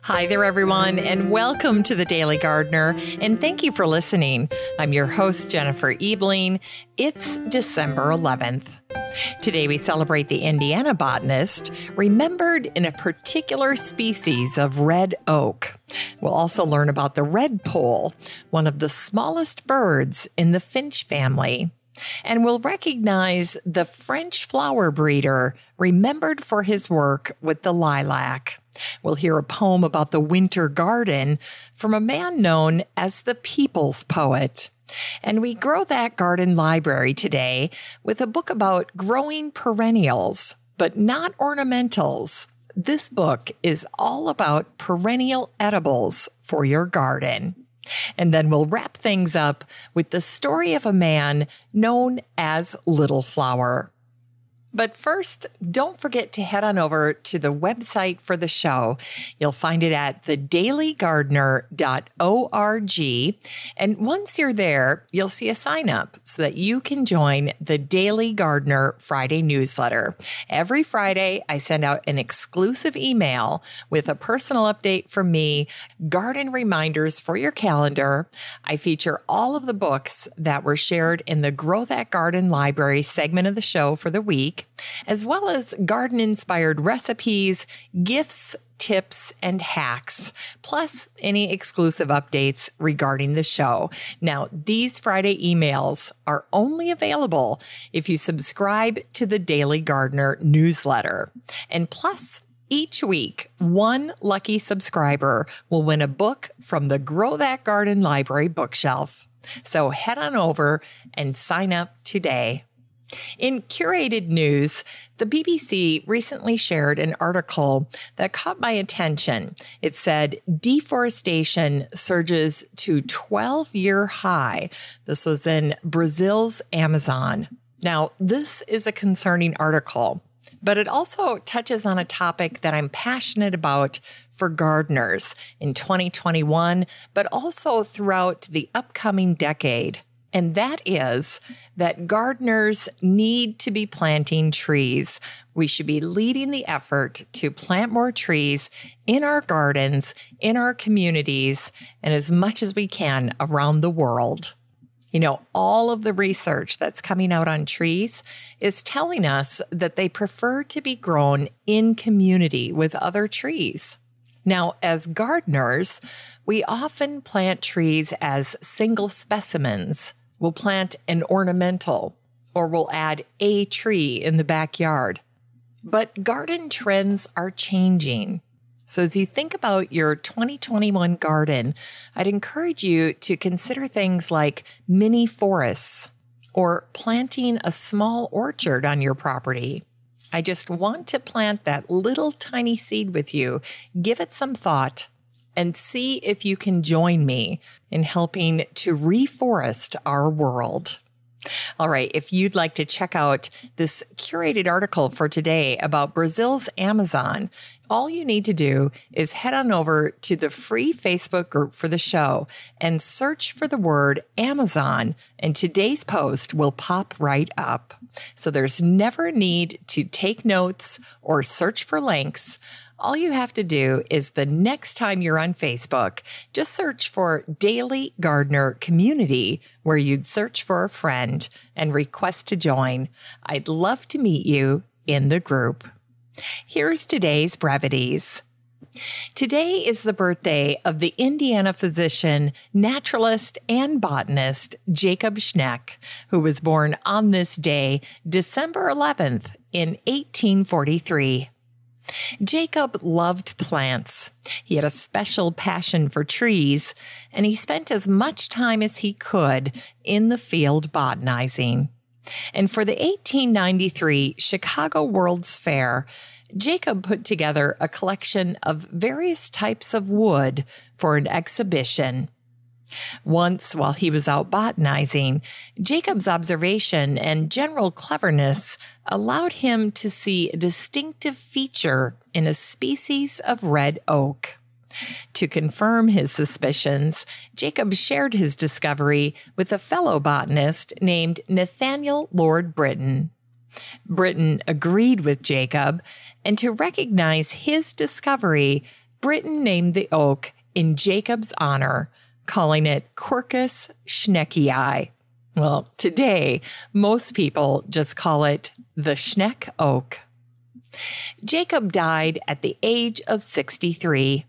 Hi there, everyone, and welcome to the Daily Gardener, and thank you for listening. I'm your host, Jennifer Ebling. It's December 11th. Today we celebrate the Indiana botanist, remembered in a particular species of red oak. We'll also learn about the redpoll, one of the smallest birds in the finch family. And we'll recognize the French flower breeder, remembered for his work with the lilac. We'll hear a poem about the winter garden from a man known as the people's poet. And we grow that garden library today with a book about growing perennials, but not ornamentals. This book is all about perennial edibles for your garden. And then we'll wrap things up with the story of a man known as Little Flower. But first, don't forget to head on over to the website for the show. You'll find it at thedailygardener.org. And once you're there, you'll see a sign up so that you can join the Daily Gardener Friday newsletter. Every Friday, I send out an exclusive email with a personal update from me, garden reminders for your calendar. I feature all of the books that were shared in the Grow That Garden Library segment of the show for the week, as well as garden-inspired recipes, gifts, tips, and hacks, plus any exclusive updates regarding the show. Now, these Friday emails are only available if you subscribe to the Daily Gardener newsletter. And plus, each week, one lucky subscriber will win a book from the Grow That Garden Library bookshelf. So head on over and sign up today. In curated news, the BBC recently shared an article that caught my attention. It said, deforestation surges to 12-year high. This was in Brazil's Amazon. Now, this is a concerning article, but it also touches on a topic that I'm passionate about for gardeners in 2021, but also throughout the upcoming decade. And that is that gardeners need to be planting trees. We should be leading the effort to plant more trees in our gardens, in our communities, and as much as we can around the world. You know, all of the research that's coming out on trees is telling us that they prefer to be grown in community with other trees. Now, as gardeners, we often plant trees as single specimens. We'll plant an ornamental, or we'll add a tree in the backyard. But garden trends are changing. So as you think about your 2021 garden, I'd encourage you to consider things like mini forests or planting a small orchard on your property. I just want to plant that little tiny seed with you. Give it some thought and see if you can join me in helping to reforest our world. All right, if you'd like to check out this curated article for today about Brazil's Amazon, all you need to do is head on over to the free Facebook group for the show and search for the word Amazon, and today's post will pop right up. So there's never a need to take notes or search for links. All you have to do is the next time you're on Facebook, just search for Daily Gardener Community, where you'd search for a friend and request to join. I'd love to meet you in the group. Here's today's brevities. Today is the birthday of the Indiana physician, naturalist, and botanist Jacob Schneck, who was born on this day, December 11th, in 1843. Jacob loved plants. He had a special passion for trees, and he spent as much time as he could in the field botanizing. And for the 1893 Chicago World's Fair, Jacob put together a collection of various types of wood for an exhibition. Once, while he was out botanizing, Jacob's observation and general cleverness allowed him to see a distinctive feature in a species of red oak. To confirm his suspicions, Jacob shared his discovery with a fellow botanist named Nathaniel Lord Britton. Britton agreed with Jacob, and to recognize his discovery, Britain named the oak in Jacob's honor, calling it Quercus schneckii. Well, today, most people just call it the Schneck oak. Jacob died at the age of 63.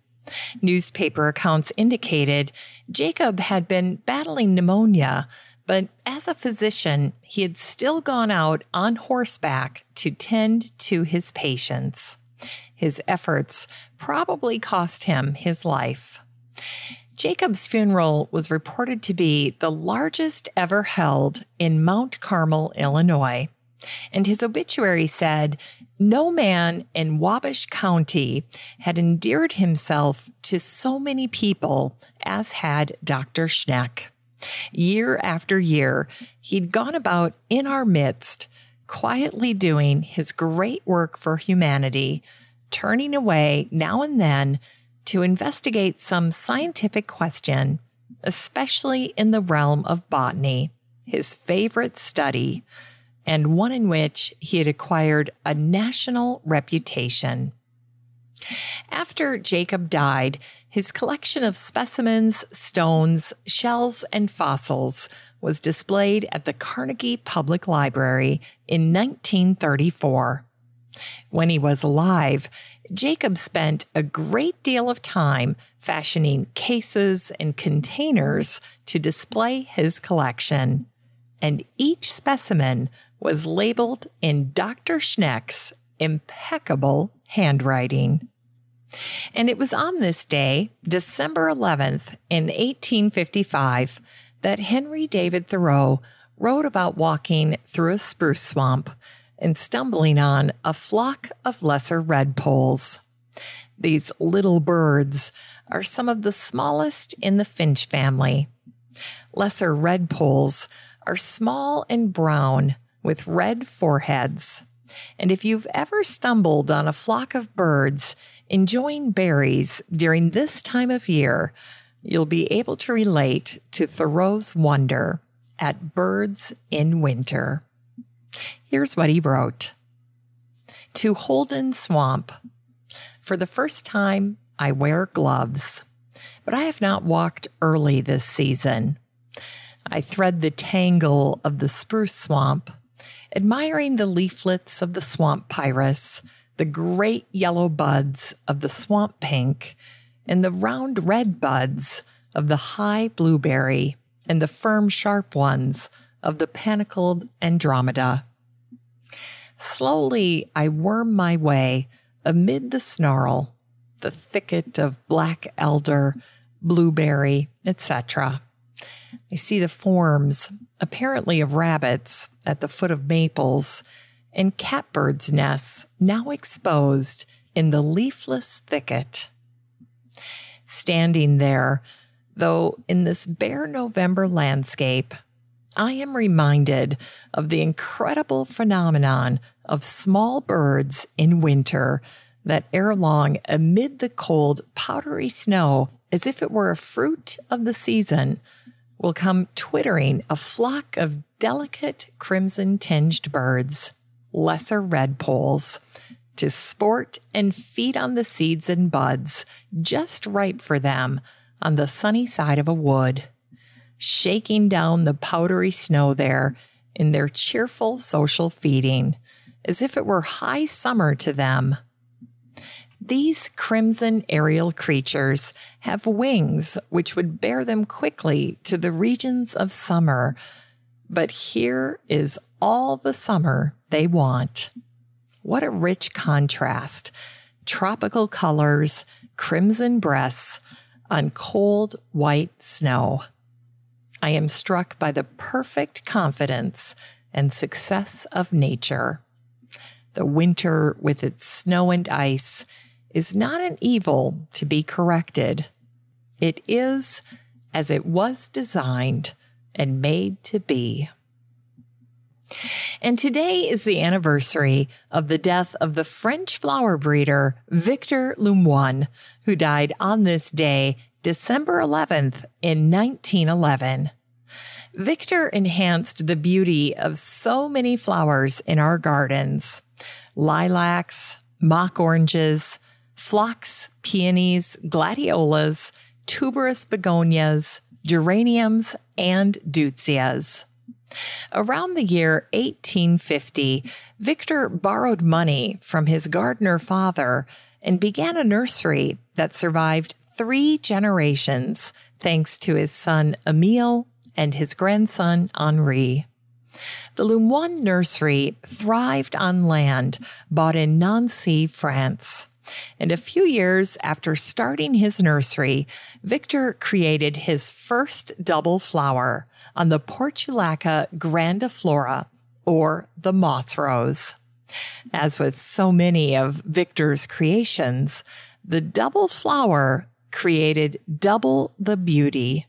Newspaper accounts indicated Jacob had been battling pneumonia, but as a physician, he had still gone out on horseback to tend to his patients. His efforts probably cost him his life. Jacob's funeral was reported to be the largest ever held in Mount Carmel, Illinois, and his obituary said, "No man in Wabash County had endeared himself to so many people as had Dr. Schneck. Year after year, he'd gone about in our midst, quietly doing his great work for humanity, turning away now and then to investigate some scientific question, especially in the realm of botany, his favorite study, and one in which he had acquired a national reputation." After Jacob died, his collection of specimens, stones, shells, and fossils was displayed at the Carnegie Public Library in 1934. When he was alive, Jacob spent a great deal of time fashioning cases and containers to display his collection, and each specimen was labeled in Dr. Schneck's impeccable handwriting. And it was on this day, December 11th, in 1855, that Henry David Thoreau wrote about walking through a spruce swamp and stumbling on a flock of lesser redpolls. These little birds are some of the smallest in the finch family. Lesser redpolls are small and brown with red foreheads. And if you've ever stumbled on a flock of birds enjoying berries during this time of year, you'll be able to relate to Thoreau's wonder at birds in winter. Here's what he wrote. To Holden Swamp. For the first time, I wear gloves, but I have not walked early this season. I thread the tangle of the spruce swamp, admiring the leaflets of the swamp pyrus, the great yellow buds of the swamp pink, and the round red buds of the high blueberry, and the firm sharp ones of the panicled Andromeda. Slowly I worm my way amid the snarl, the thicket of black elder, blueberry, etc. I see the forms, apparently of rabbits, at the foot of maples, and catbirds' nests now exposed in the leafless thicket. Standing there, though in this bare November landscape, I am reminded of the incredible phenomenon of small birds in winter that ere long, amid the cold, powdery snow, as if it were a fruit of the season, will come twittering a flock of delicate crimson-tinged birds, lesser redpolls, to sport and feed on the seeds and buds just ripe for them on the sunny side of a wood, shaking down the powdery snow there in their cheerful social feeding, as if it were high summer to them. These crimson aerial creatures have wings which would bear them quickly to the regions of summer, but here is all the summer they want. What a rich contrast. Tropical colors, crimson breasts on cold white snow. I am struck by the perfect confidence and success of nature. The winter with its snow and ice is not an evil to be corrected. It is as it was designed and made to be. And today is the anniversary of the death of the French flower breeder Victor Lemoine, who died on this day, December 11th, in 1911. Victor enhanced the beauty of so many flowers in our gardens: lilacs, mock oranges, phlox, peonies, gladiolas, tuberous begonias, geraniums, and deutzias. Around the year 1850, Victor borrowed money from his gardener father and began a nursery that survived 3 generations thanks to his son Emile and his grandson Henri. The Lumoine nursery thrived on land bought in Nancy, France. And a few years after starting his nursery, Victor created his first double flower on the Portulaca grandiflora, or the moss rose. As with so many of Victor's creations, the double flower created double the beauty.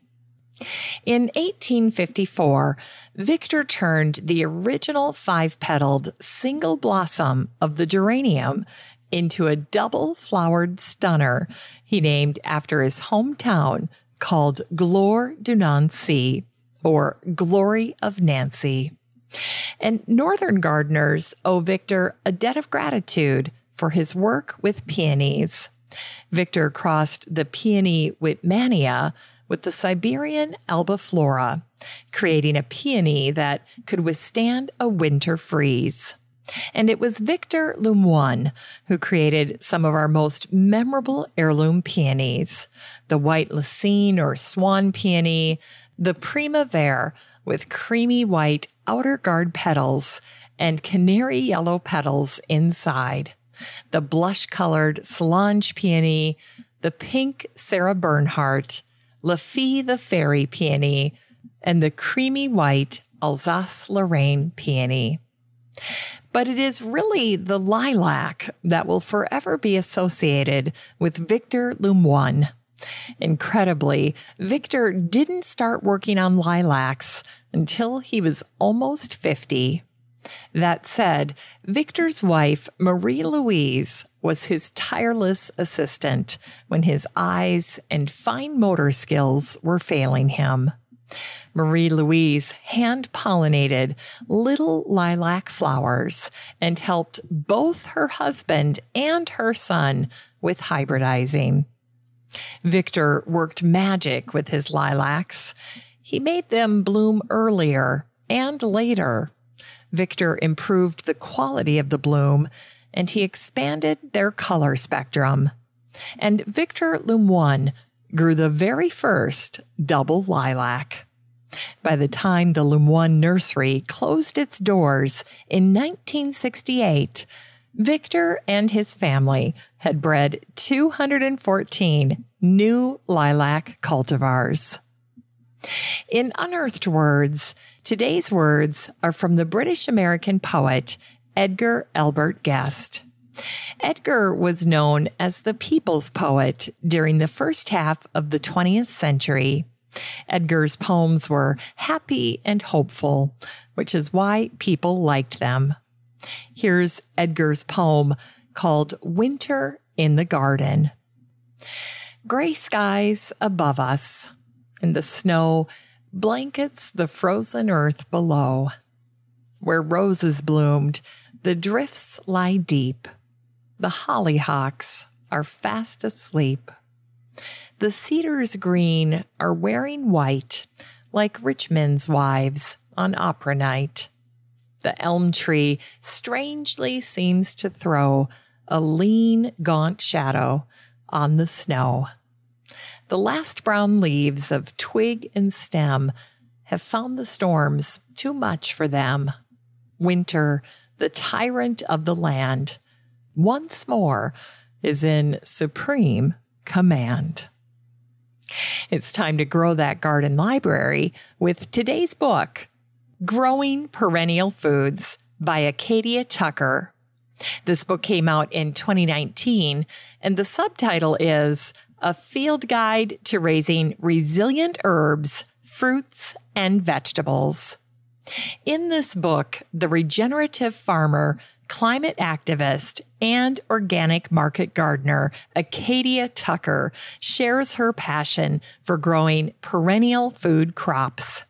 In 1854, Victor turned the original 5-petaled single blossom of the geranium into a double-flowered stunner he named after his hometown called Gloire de Nancy, or Glory of Nancy. And northern gardeners owe Victor a debt of gratitude for his work with peonies. Victor crossed the peony Whitmania with the Siberian albiflora, creating a peony that could withstand a winter freeze. And it was Victor Lumoine who created some of our most memorable heirloom peonies, the white Lacine or swan peony, the Primavera with creamy white outer guard petals and canary yellow petals inside, the blush-colored Solange peony, the pink Sarah Bernhardt, La Fille the Fairy peony, and the creamy white Alsace-Lorraine peony. But it is really the lilac that will forever be associated with Victor Lumoine. Incredibly, Victor didn't start working on lilacs until he was almost 50. That said, Victor's wife, Marie-Louise, was his tireless assistant when his eyes and fine motor skills were failing him. Marie-Louise hand-pollinated little lilac flowers and helped both her husband and her son with hybridizing. Victor worked magic with his lilacs. He made them bloom earlier and later. Victor improved the quality of the bloom, and he expanded their color spectrum. And Victor Lumoine grew the very first double lilac. By the time the Lumoine nursery closed its doors in 1968, Victor and his family had bred 214 new lilac cultivars. In Unearthed Words, today's words are from the British-American poet Edgar Albert Guest. Edgar was known as the people's poet during the first half of the 20th century. Edgar's poems were happy and hopeful, which is why people liked them. Here's Edgar's poem called Winter in the Garden. Gray skies above us, and the snow blankets the frozen earth below. Where roses bloomed, the drifts lie deep. The hollyhocks are fast asleep. The cedars green are wearing white, like rich men's wives on opera night. The elm tree strangely seems to throw a lean, gaunt shadow on the snow. The last brown leaves of twig and stem have found the storms too much for them. Winter, the tyrant of the land, once more is in supreme command. It's time to grow that garden library with today's book, Growing Perennial Foods by Acadia Tucker. This book came out in 2019, and the subtitle is A Field Guide to Raising Resilient Herbs, Fruits, and Vegetables. In this book, the regenerative farmer, climate activist, and organic market gardener Acadia Tucker shares her passion for growing perennial food crops.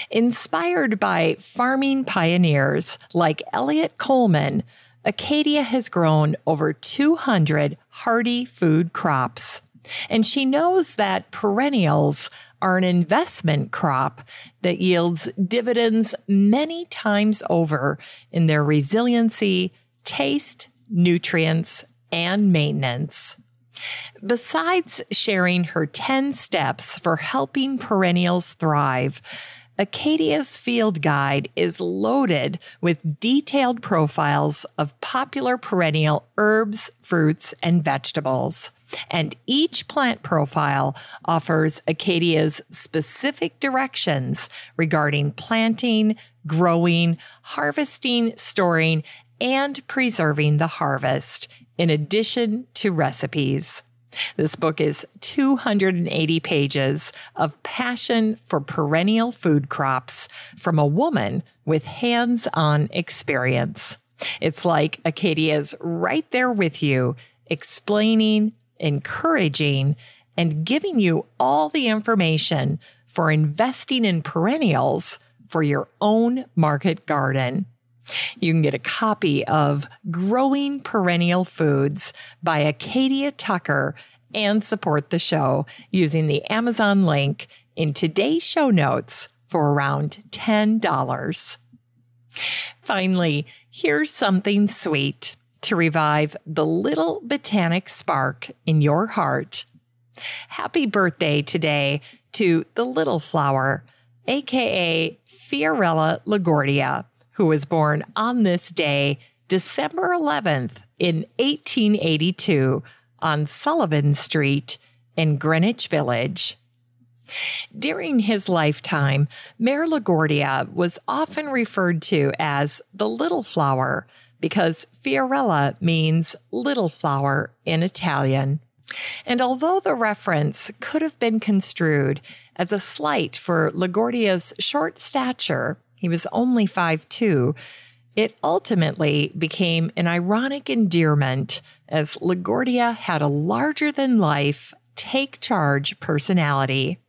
Inspired by farming pioneers like Elliott Coleman, Acadia has grown over 200 hardy food crops, and she knows that perennials are an investment crop that yields dividends many times over in their resiliency, taste, nutrients, and maintenance. Besides sharing her 10 steps for helping perennials thrive, Acadia's field guide is loaded with detailed profiles of popular perennial herbs, fruits, and vegetables. And each plant profile offers Acadia's specific directions regarding planting, growing, harvesting, storing, and preserving the harvest, in addition to recipes. This book is 280 pages of passion for perennial food crops from a woman with hands-on experience. It's like Acadia's right there with you, explaining, encouraging, and giving you all the information for investing in perennials for your own market garden. You can get a copy of Growing Perennial Foods by Acadia Tucker and support the show using the Amazon link in today's show notes for around $10. Finally, here's something sweet to revive the little botanic spark in your heart. Happy birthday today to the little flower, aka Fiorella LaGuardia, who was born on this day, December 11th in 1882 on Sullivan Street in Greenwich Village. During his lifetime, Mayor LaGuardia was often referred to as the Little Flower because Fiorella means little flower in Italian. And although the reference could have been construed as a slight for LaGuardia's short stature, he was only 5'2", it ultimately became an ironic endearment as LaGuardia had a larger-than-life, take-charge personality.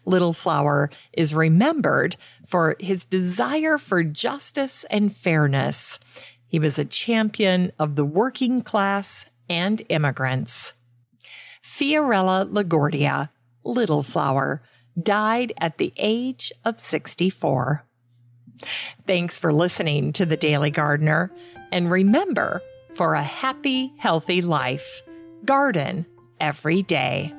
Little Flower is remembered for his desire for justice and fairness. He was a champion of the working class and immigrants. Fiorella LaGuardia, Little Flower, died at the age of 64. Thanks for listening to The Daily Gardener. And remember, for a happy, healthy life, garden every day.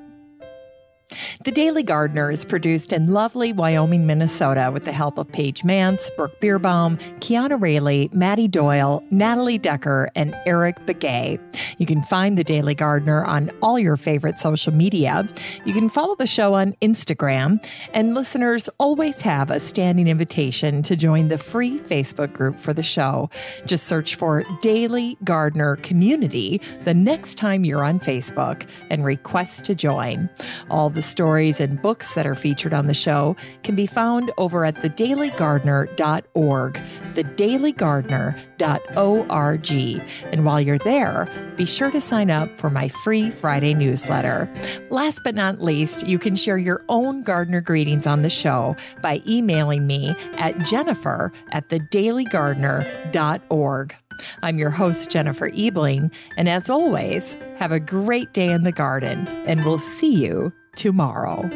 The Daily Gardener is produced in lovely Wyoming, Minnesota with the help of Paige Mance, Brooke Bierbaum, Kiana Rayleigh, Maddie Doyle, Natalie Decker, and Eric Begay. You can find The Daily Gardener on all your favorite social media. You can follow the show on Instagram, and listeners always have a standing invitation to join the free Facebook group for the show. Just search for Daily Gardener Community the next time you're on Facebook and request to join. All the stories and books that are featured on the show can be found over at thedailygardener.org, thedailygardener.org. And while you're there, be sure to sign up for my free Friday newsletter. Last but not least, you can share your own gardener greetings on the show by emailing me at jennifer@thedailygardener.org. I'm your host, Jennifer Ebling, and as always, have a great day in the garden, and we'll see you tomorrow.